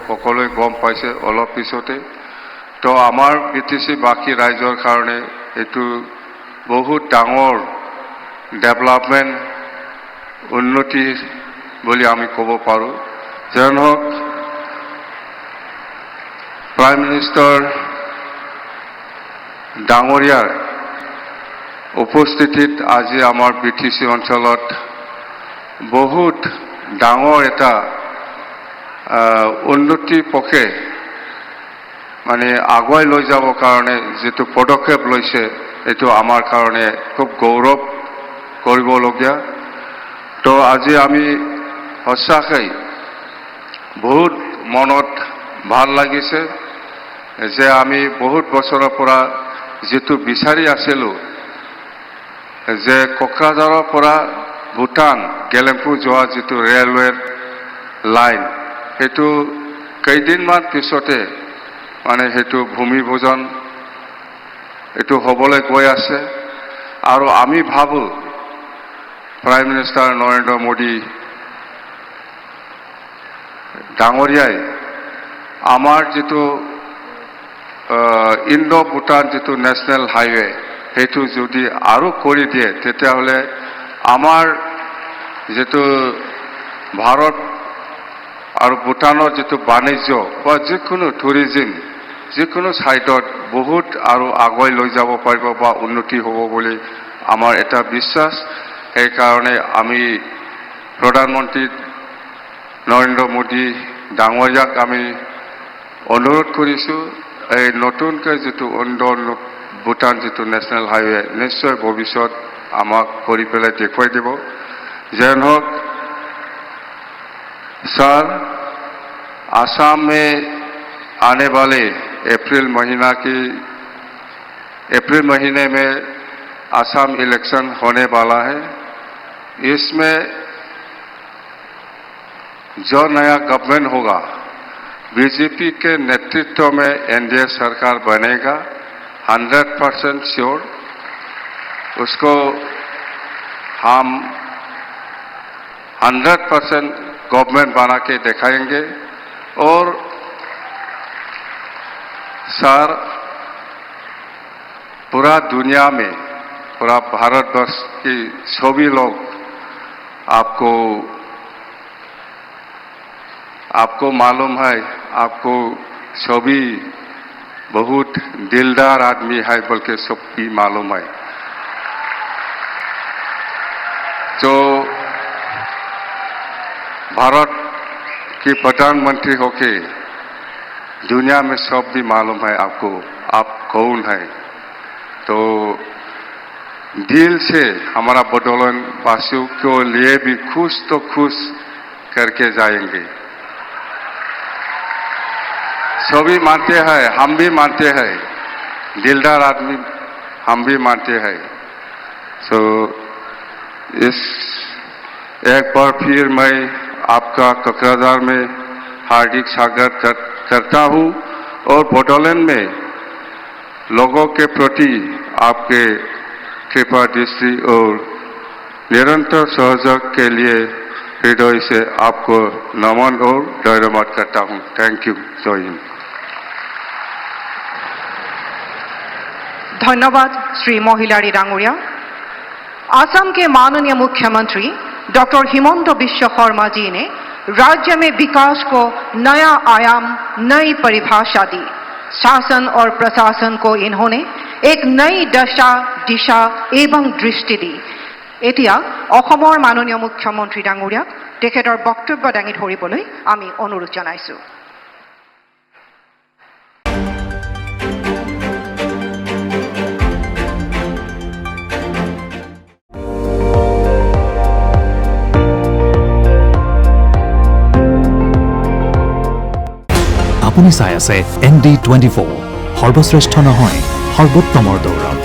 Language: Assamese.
সকলোৱে গম পাইছে অলপ পিছতে। তো আমাৰ BTC বাকী ৰাইজৰ কাৰণে এইটো বহুত ডাঙৰ ডেভেলপমেণ্ট উন্নতি বুলি আমি ক'ব পাৰোঁ। যেন হওক প্ৰাইম মিনিষ্টাৰ ডাঙৰীয়াৰ উপস্থিতিত আজি আমাৰ BTC অঞ্চলত বহুত ডাঙৰ এটা উন্নতি পথে মানে আগুৱাই লৈ যাবৰ কাৰণে যিটো পদক্ষেপ লৈছে এইটো আমাৰ কাৰণে খুব গৌৰৱ কৰিবলগীয়া। তো আজি আমি সঁচাকৈ বহুত মনত ভাল লাগিছে যে আমি বহুত বছৰৰ পৰা যিটো বিচাৰি আছিলোঁ যে কোকৰাঝাৰৰ পৰা ভূটান গেলেম্পু যোৱা যিটো ৰেলৱেৰ লাইন সেইটো কেইদিনমান পিছতে মানে সেইটো ভূমি পূজন এইটো হ'বলৈ গৈ আছে। আৰু আমি ভাবোঁ প্ৰাইম মিনিষ্টাৰ নৰেন্দ্ৰ মোদী ডাঙৰীয়াই আমাৰ যিটো ইণ্ডো ভূটান যিটো নেশ্যনেল হাইৱে সেইটো যদি আৰু কৰি দিয়ে তেতিয়াহ'লে আমাৰ যিটো ভাৰত আৰু ভূটানৰ যিটো বাণিজ্য বা যিকোনো টুৰিজিম যিকোনো ছাইডত বহুত আৰু আগুৱাই লৈ যাব পাৰিব বা উন্নতি হ'ব বুলি আমাৰ এটা বিশ্বাস। সেইকাৰণে আমি প্ৰধানমন্ত্ৰী নৰেন্দ্ৰ মোদী ডাঙৰীয়াক আমি অনুৰোধ কৰিছোঁ এই নতুনকৈ যিটো ইণ্ডো ভূটান যিটো নেশ্যনেল হাইৱে নিশ্চয় ভৱিষ্যত আমাক কৰি পেলাই দেখুৱাই দিব। যেন হওক सर, आसाम में आने वाले अप्रैल महीने में आसाम इलेक्शन होने वाला है। इसमें जो नया गवर्नमेंट होगा बीजेपी के नेतृत्व में एनडीए सरकार बनेगा 100% श्योर। उसको हम 100% गवर्नमेंट बना के दिखाएंगे। और सर पूरा दुनिया में पूरा भारतवर्ष की सभी लोग आपको मालूम है, आपको सभी बहुत दिलदार आदमी है बल्कि सबकी मालूम है। तो भारत की प्रधानमंत्री होके दुनिया में सब भी मालूम है आपको आप कौन है। तो दिल से हमारा बडौलन वासियों के लिए भी खुश तो खुश करके जाएंगे। सभी मानते हैं, हम भी मानते हैं, दिलदार आदमी हम भी मानते हैं। सो इस एक बार फिर मैं आपका कोकराझार में हार्दिक स्वागत करता हूं और बोडोलैंड में लोगों के प्रति आपके कृपा दृष्टि और निरंतर सहयोग के लिए हृदय से आपको नमन और धन्यवाद करता हूं। Thank you. जय हिंद। धन्यवाद श्री मोहिलारी डांगुरिया। असम के माननीय मुख्यमंत्री डॉक्टर हिमंत बिश्व शर्मा जी ने राज्य में विकास को नया आयाम, नई परिभाषा दी। शासन और प्रशासन को इन्होंने एक नई दशा, दिशा एवं दृष्टि दी। एतिया অসমৰ माननीय मुख्यमंत्री डांगुरियाक तेखेतर बक्तव्य दाঙি ধৰিবলৈ আমি অনুৰোধ জনাইছো। আপুনি চাই আছে ND24 সৰ্বশ্ৰেষ্ঠ নহয় সৰ্বোত্তমৰ দৌৰত।